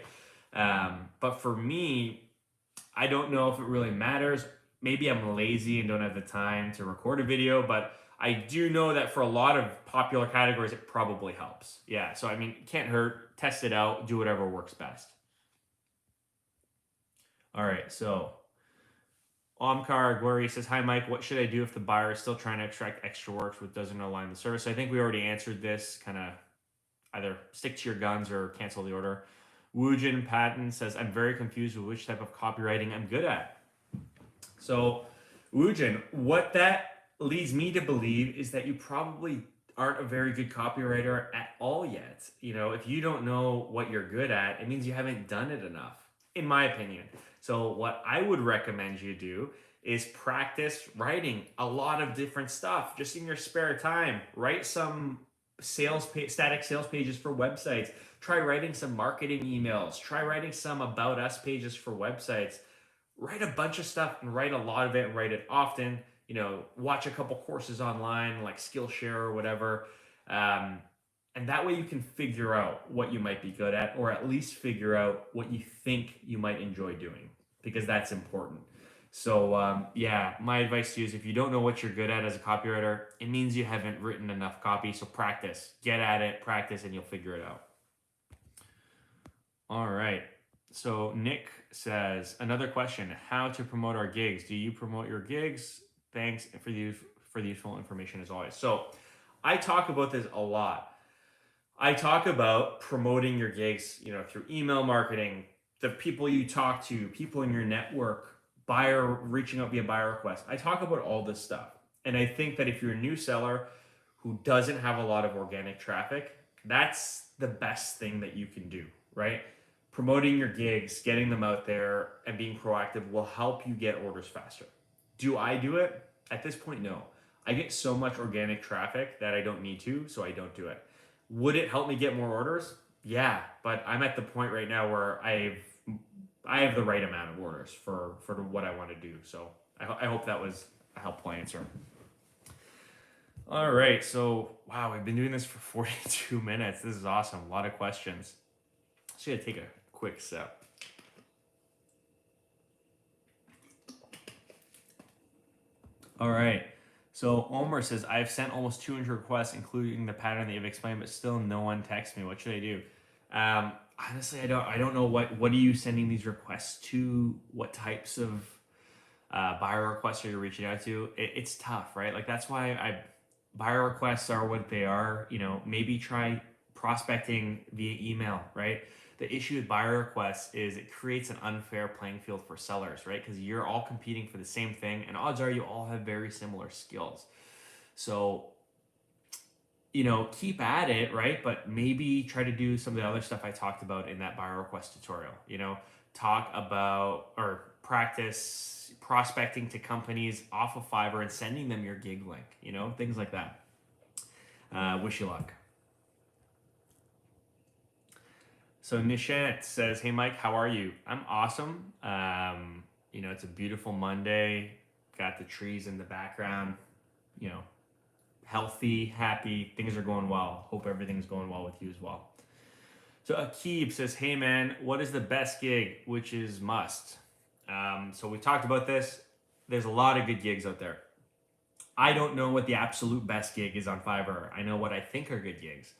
But for me, I don't know if it really matters. Maybe I'm lazy and don't have the time to record a video, but I do know that for a lot of popular categories, it probably helps. Yeah, so I mean, it can't hurt. Test it out. Do whatever works best. All right, so Omkar Gwari says, hi, Mike. What should I do if the buyer is still trying to extract extra work which doesn't align the service? So I think we already answered this. Kind of either stick to your guns or cancel the order. Woojin Patton says, I'm very confused with which type of copywriting I'm good at. So, Woojin, what that leads me to believe is that you probably aren't a very good copywriter at all yet. You know, if you don't know what you're good at, it means you haven't done it enough, in my opinion. So what I would recommend you do is practice writing a lot of different stuff just in your spare time. Write some static sales pages for websites. Try writing some marketing emails. Try writing some about us pages for websites. Write a bunch of stuff and write a lot of it and write it often. You know, watch a couple courses online like Skillshare or whatever. And that way you can figure out what you might be good at, or at least figure out what you think you might enjoy doing, because that's important. So yeah, my advice to you is if you don't know what you're good at as a copywriter, it means you haven't written enough copy. So practice, get at it, practice, and you'll figure it out. All right. So Nick says, another question, how to promote our gigs. Do you promote your gigs? Thanks for the useful information as always. So I talk about this a lot. I talk about promoting your gigs, you know, through email marketing, the people you talk to, people in your network, reaching out via buyer request. I talk about all this stuff. And I think that if you're a new seller who doesn't have a lot of organic traffic, that's the best thing that you can do, right? Promoting your gigs, getting them out there, and being proactive will help you get orders faster. Do I do it? At this point, no. I get so much organic traffic that I don't need to, so I don't do it. Would it help me get more orders? Yeah, but I'm at the point right now where I have the right amount of orders for what I want to do. So I hope that was a helpful answer. All right, so wow, we've been doing this for 42 minutes. This is awesome. A lot of questions. Just gonna take a quick sip. All right. So Omer says, I've sent almost 200 requests, including the pattern that you've explained, but still no one texts me. What should I do? Honestly, I don't know what are you sending these requests to? What types of buyer requests are you reaching out to? It's tough, right? Like that's why buyer requests are what they are. You know, maybe try prospecting via email, right? The issue with buyer requests is it creates an unfair playing field for sellers, right? Because you're all competing for the same thing, and odds are you all have very similar skills. So, you know, keep at it, right? But maybe try to do some of the other stuff I talked about in that buyer request tutorial. You know, talk about or practice prospecting to companies off of Fiverr and sending them your gig link, you know, things like that. Wish you luck. So Nishant says, hey, Mike, how are you? I'm awesome. You know, it's a beautiful Monday. Got the trees in the background, you know, healthy, happy. Things are going well. Hope everything's going well with you as well. So Akib says, hey, man, what is the best gig, which is must? So we talked about this. There's a lot of good gigs out there. I don't know what the absolute best gig is on Fiverr. I know what I think are good gigs.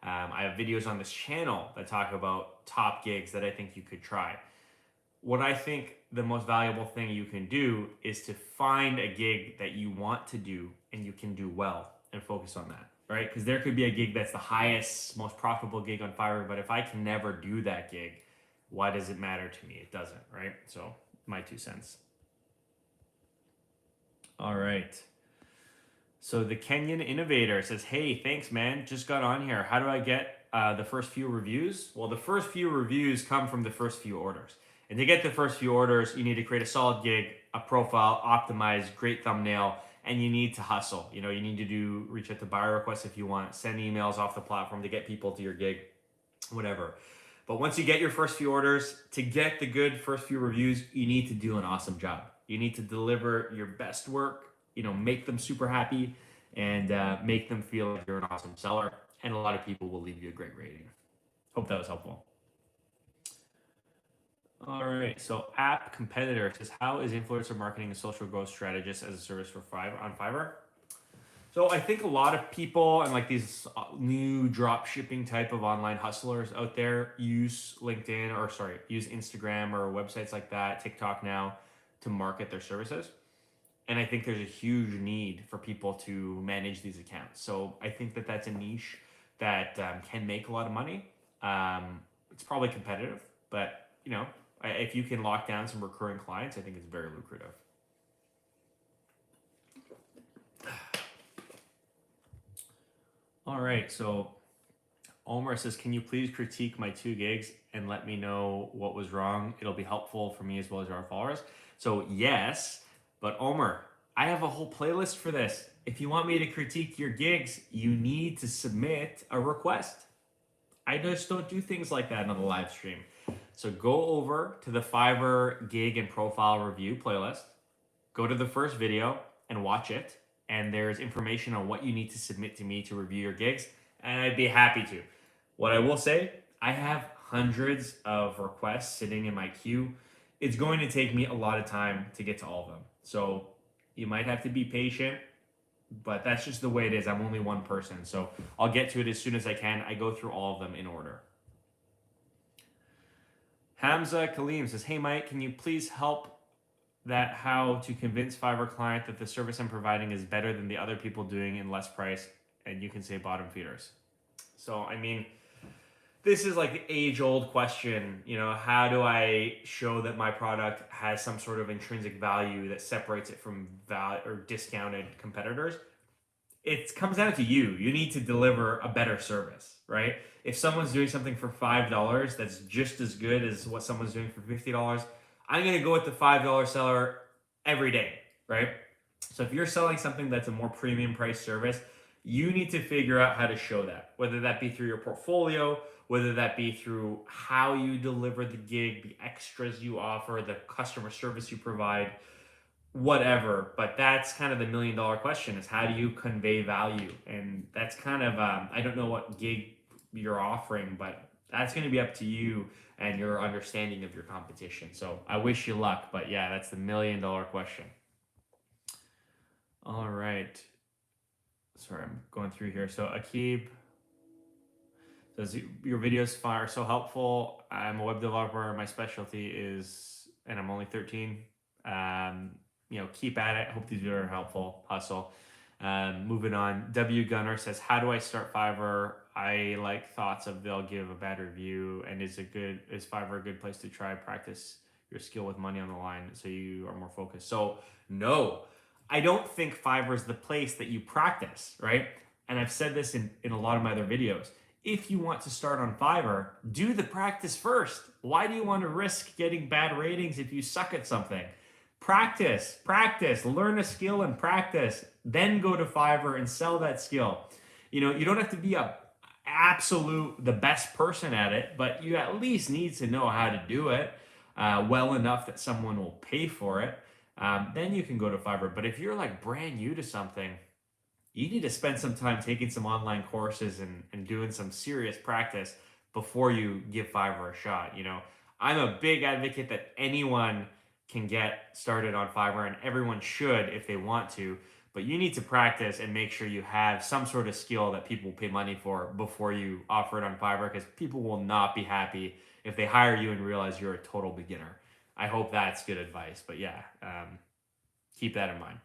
I have videos on this channel that talk about top gigs that I think you could try. What I think the most valuable thing you can do is to find a gig that you want to do and you can do well and focus on that, right? Because there could be a gig that's the highest, most profitable gig on Fiverr, but if I can never do that gig, why does it matter to me? It doesn't, right? So my 2 cents. All right. So the Kenyan Innovator says, hey, thanks, man. Just got on here. How do I get the first few reviews? Well, the first few reviews come from the first few orders. And to get the first few orders, you need to create a solid gig, a profile, optimize, great thumbnail, and you need to hustle. You need to reach out to buyer requests if you want, send emails off the platform to get people to your gig, whatever. But once you get your first few orders, to get the good first few reviews, you need to do an awesome job. You need to deliver your best work, make them super happy, and make them feel like you're an awesome seller. And a lot of people will leave you a great rating. Hope that was helpful. All right, so App Competitor says, how is influencer marketing a social growth strategist as a service for on Fiverr? So I think a lot of people and like these new drop shipping type of online hustlers out there use use Instagram or websites like that, TikTok now, to market their services. And I think there's a huge need for people to manage these accounts. So I think that that's a niche that can make a lot of money. It's probably competitive, but if you can lock down some recurring clients, I think it's very lucrative. All right, so Omer says, can you please critique my 2 gigs and let me know what was wrong? It'll be helpful for me as well as our followers. So yes, but Omer, I have a whole playlist for this. If you want me to critique your gigs, you need to submit a request. I just don't do things like that on the live stream. So go over to the Fiverr gig and profile review playlist, go to the first video and watch it. And there's information on what you need to submit to me to review your gigs. And I'd be happy to. What I will say, I have hundreds of requests sitting in my queue. It's going to take me a lot of time to get to all of them. So you might have to be patient, but that's just the way it is. I'm only one person. So I'll get to it as soon as I can. I go through all of them in order. Hamza Kaleem says, hey Mike, can you please help that how to convince Fiverr client that the service I'm providing is better than the other people doing in less price, and you can say bottom feeders. So, I mean, this is like the age-old question, how do I show that my product has some sort of intrinsic value that separates it from discounted competitors? It comes down to you. You need to deliver a better service, right? If someone's doing something for $5 that's just as good as what someone's doing for $50, I'm going to go with the $5 seller every day, right? So if you're selling something that's a more premium price service, you need to figure out how to show that, whether that be through your portfolio, whether that be through how you deliver the gig, the extras you offer, the customer service you provide, whatever. But that's kind of the $1 million question, is how do you convey value? And that's kind of, I don't know what gig you're offering, but that's going to be up to you and your understanding of your competition. So I wish you luck, but yeah, that's the $1 million question. All right. Sorry, I'm going through here. So Akib says, your videos are so helpful. I'm a web developer. My specialty is, and I'm only 13. Keep at it. Hope these videos are helpful. Hustle. Moving on. W Gunner says, how do I start Fiverr? I like thoughts of they'll give a bad review, and is Fiverr a good place to try practice your skill with money on the line so you are more focused? So no, I don't think Fiverr is the place that you practice, right? And I've said this in a lot of my other videos. If you want to start on Fiverr, do the practice first. Why do you want to risk getting bad ratings if you suck at something? Practice, learn a skill and practice, then go to Fiverr and sell that skill. You don't have to be the best person at it, but you at least need to know how to do it well enough that someone will pay for it. Then you can go to Fiverr. But if you're like brand new to something, you need to spend some time taking some online courses and doing some serious practice before you give Fiverr a shot. I'm a big advocate that anyone can get started on Fiverr, and everyone should if they want to, but you need to practice and make sure you have some sort of skill that people will pay money for before you offer it on Fiverr, because people will not be happy if they hire you and realize you're a total beginner. I hope that's good advice, but yeah, keep that in mind.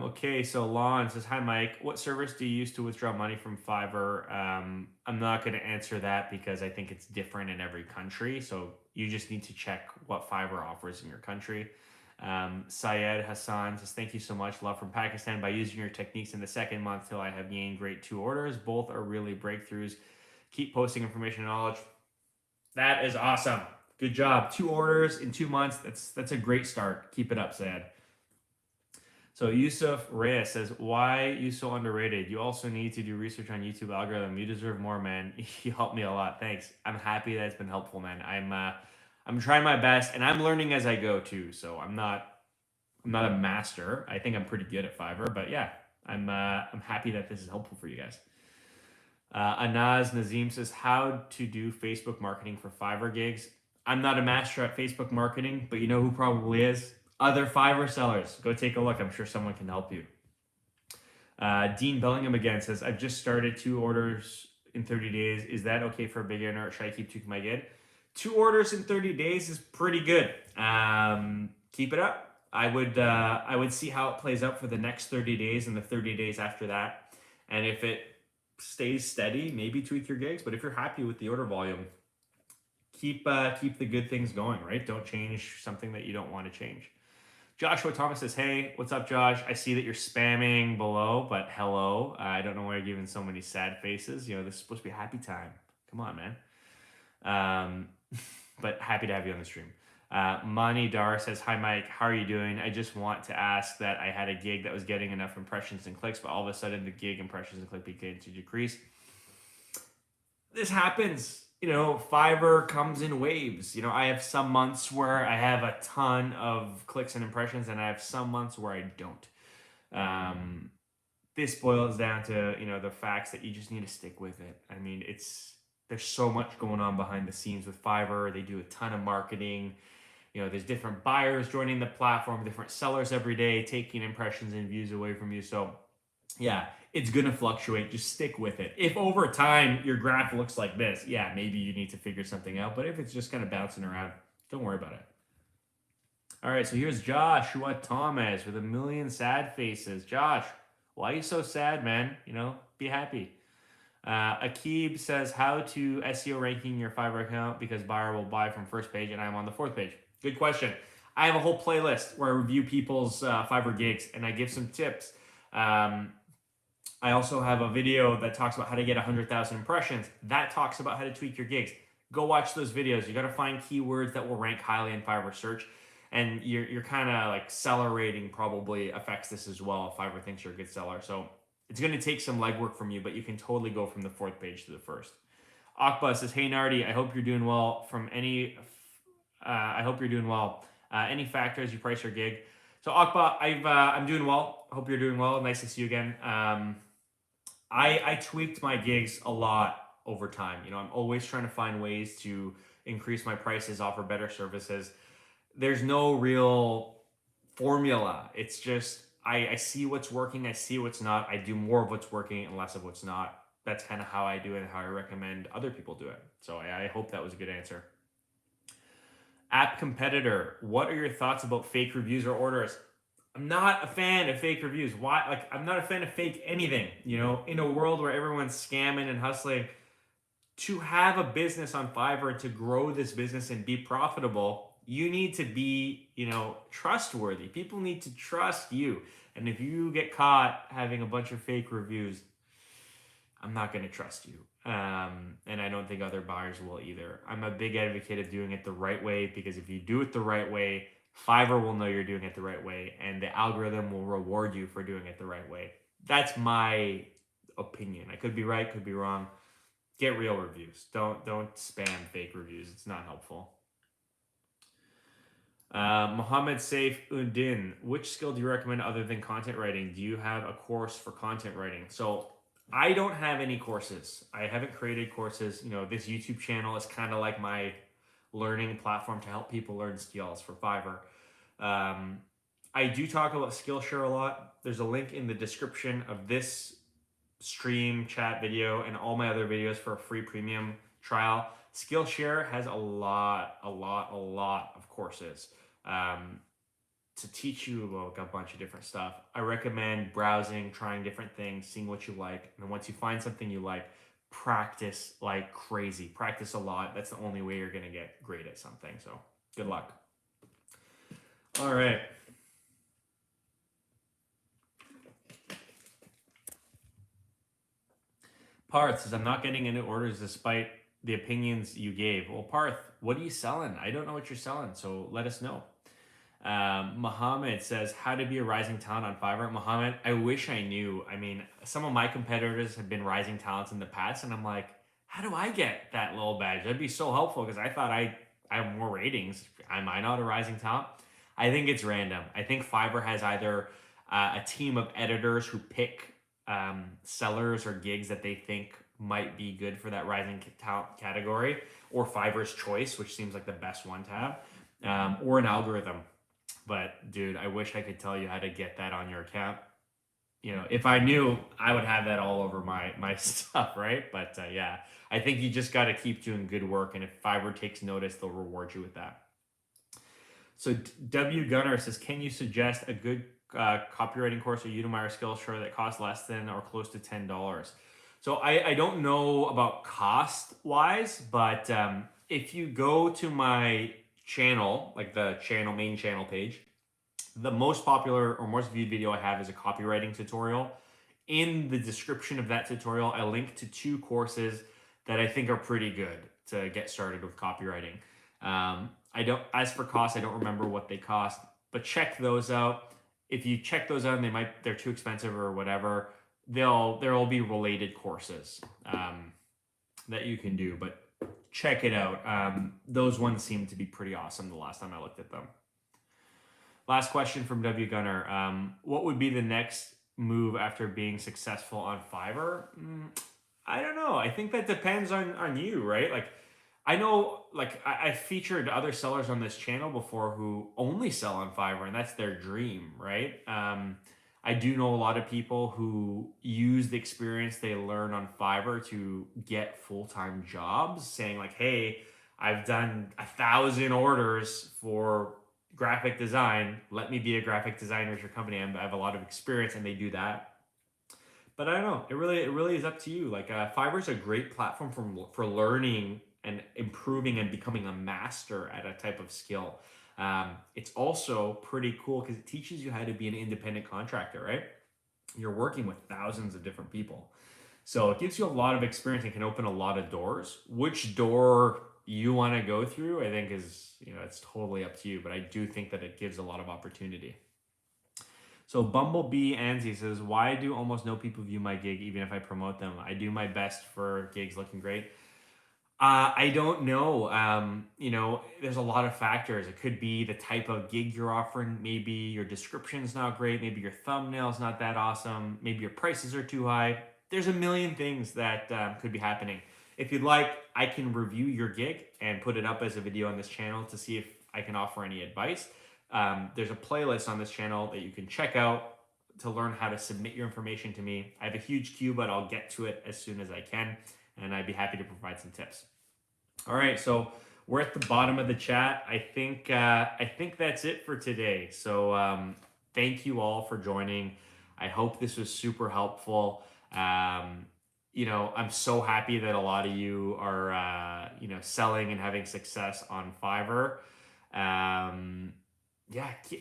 Okay, so Lon says, hi Mike, what service do you use to withdraw money from Fiverr? I'm not going to answer that because I think it's different in every country, so you just need to check what Fiverr offers in your country. Syed Hassan says, thank you so much. Love from Pakistan. By using your techniques in the second month till I have gained great 2 orders. Both are really breakthroughs. Keep posting information and knowledge. That is awesome. Good job. 2 orders in 2 months. That's a great start. Keep it up, Syed. So Yusuf Reyes says, why you so underrated? You also need to do research on YouTube algorithm. You deserve more, man. You helped me a lot. Thanks. I'm happy that it's been helpful, man. I'm trying my best, and I'm learning as I go too. So I'm not a master. I think I'm pretty good at Fiverr, but yeah, I'm happy that this is helpful for you guys. Anaz Nazim says, how to do Facebook marketing for Fiverr gigs. I'm not a master at Facebook marketing, but you know who probably is? Other Fiverr sellers. Go take a look. I'm sure someone can help you. Dean Bellingham again says, I've just started 2 orders in 30 days. Is that okay for a beginner, or should I keep tweaking my gig? 2 orders in 30 days is pretty good. Keep it up. I would see how it plays out for the next 30 days and the 30 days after that. And if it stays steady, maybe tweak your gigs. But if you're happy with the order volume, keep the good things going, right? Don't change something that you don't want to change. Joshua Thomas says, hey, what's up, Josh? I see that you're spamming below, but hello. I don't know why you're giving so many sad faces. You know, this is supposed to be a happy time. Come on, man. But happy to have you on the stream. Mani Dar says, hi, Mike. How are you doing? I just want to ask that I had a gig that was getting enough impressions and clicks, but all of a sudden the gig impressions and click began to decrease. This happens. You know, Fiverr comes in waves. You know, I have some months where I have a ton of clicks and impressions, and I have some months where I don't. This boils down to, you know, the facts that you just need to stick with it. I mean, there's so much going on behind the scenes with Fiverr. They do a ton of marketing. You know, there's different buyers joining the platform, different sellers every day, taking impressions and views away from you. So yeah, it's going to fluctuate. Just stick with it. If over time your graph looks like this, yeah, maybe you need to figure something out. But if it's just kind of bouncing around, don't worry about it. All right, so here's Joshua Thomas with 1 million sad faces. Josh, why are you so sad, man? You know, be happy. Akib says, how to SEO ranking your Fiverr account because buyer will buy from first page and I'm on the 4th page. Good question. I have a whole playlist where I review people's Fiverr gigs and I give some tips. I also have a video that talks about how to get 100,000 impressions. That talks about how to tweak your gigs. Go watch those videos. You got to find keywords that will rank highly in Fiverr search. And your kind of like seller rating probably affects this as well if Fiverr thinks you're a good seller. So it's going to take some legwork from you, but you can totally go from the 4th page to the 1st. Akba says, hey, Nardi, I hope you're doing well. I hope you're doing well. Any factors you price your gig? So Akba, I'm doing well. Hope you're doing well. Nice to see you again. I tweaked my gigs a lot over time. You know, I'm always trying to find ways to increase my prices, offer better services. There's no real formula. It's just I see what's working, I see what's not. I do more of what's working and less of what's not. That's kind of how I do it and how I recommend other people do it. So I hope that was a good answer. App Competitor, what are your thoughts about fake reviews or orders? I'm not a fan of fake reviews. Why? Like, I'm not a fan of fake anything. You know, in a world where everyone's scamming and hustling, to have a business on Fiverr, to grow this business and be profitable, you need to be, you know, trustworthy. People need to trust you. And if you get caught having a bunch of fake reviews, I'm not going to trust you. And I don't think other buyers will either. I'm a big advocate of doing it the right way, because if you do it the right way, Fiverr will know you're doing it the right way, and the algorithm will reward you for doing it the right way. That's my opinion. I could be right, could be wrong. Get real reviews. Don't spam fake reviews. It's not helpful. Mohammed Saif Undin, which skill do you recommend other than content writing? Do you have a course for content writing? So I don't have any courses. I haven't created courses. You know, this YouTube channel is kind of like my learning platform to help people learn skills for Fiverr. I do talk about Skillshare a lot. There's a link in the description of this stream chat video and all my other videos for a free premium trial. Skillshare has a lot of courses to teach you about a bunch of different stuff. I recommend browsing, trying different things, seeing what you like. And then once you find something you like, practice like crazy. Practice a lot. That's the only way you're going to get great at something. So good luck. All right. Parth says, I'm not getting any orders despite the opinions you gave. Well, Parth, what are you selling? I don't know what you're selling, so let us know. Mohammed says, how to be a rising talent on Fiverr. Mohammed, I wish I knew. I mean, some of my competitors have been rising talents in the past, and I'm like, how do I get that little badge? That'd be so helpful because I thought I have more ratings. Am I not a rising talent? I think it's random. I think Fiverr has either a team of editors who pick sellers or gigs that they think might be good for that rising talent category, or Fiverr's choice, which seems like the best one to have, or an algorithm. But dude, I wish I could tell you how to get that on your account. You know, if I knew, I would have that all over my stuff, right? But yeah, I think you just got to keep doing good work, and if Fiverr takes notice, they'll reward you with that. So W Gunner says, can you suggest a good copywriting course or Udemy or Skillshare that costs less than or close to $10? So I don't know about cost wise, but if you go to my channel, like the main channel page, the most popular or most viewed video I have is a copywriting tutorial. In the description of that tutorial, I link to 2 courses that I think are pretty good to get started with copywriting. As for cost, I don't remember what they cost, but check those out. If you check those out and they're too expensive or whatever, there will be related courses that you can do, but check it out. Those ones seem to be pretty awesome the last time I looked at them. Last question from W Gunner. What would be the next move after being successful on Fiverr? I don't know. I think that depends on you, right? Like, I know, like, I featured other sellers on this channel before who only sell on Fiverr, and that's their dream, right? I do know a lot of people who use the experience they learn on Fiverr to get full-time jobs, saying like, hey, I've done 1,000 orders for graphic design. Let me be a graphic designer at your company. I have a lot of experience, and they do that. But I don't know. It really is up to you. Like, Fiverr is a great platform for learning and improving and becoming a master at a type of skill. It's also pretty cool because it teaches you how to be an independent contractor, right? You're working with thousands of different people. So it gives you a lot of experience and can open a lot of doors. Which door you want to go through, I think is, it's totally up to you. But I do think that it gives a lot of opportunity. So Bumblebee Anzi says, why do almost no people view my gig even if I promote them? I do my best for gigs looking great. I don't know. There's a lot of factors. It could be the type of gig you're offering. Maybe your description's not great. Maybe your thumbnail's not that awesome. Maybe your prices are too high. There's a million things that could be happening. If you'd like, I can review your gig and put it up as a video on this channel to see if I can offer any advice. There's a playlist on this channel that you can check out to learn how to submit your information to me. I have a huge queue, but I'll get to it as soon as I can, and I'd be happy to provide some tips. All right, so we're at the bottom of the chat. I think that's it for today. So thank you all for joining. I hope this was super helpful. I'm so happy that a lot of you are selling and having success on Fiverr.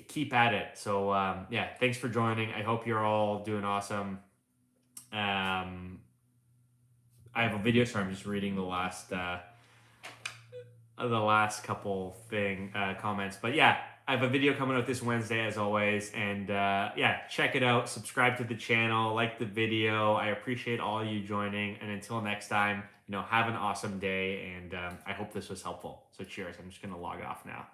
Keep at it. So thanks for joining. I hope you're all doing awesome. I have a video. Sorry, I'm just reading the last couple comments, but yeah, I have a video coming out this Wednesday as always, and check it out. Subscribe to the channel, like the video. I appreciate all you joining, and until next time, have an awesome day, and I hope this was helpful. So cheers. I'm just gonna log off now.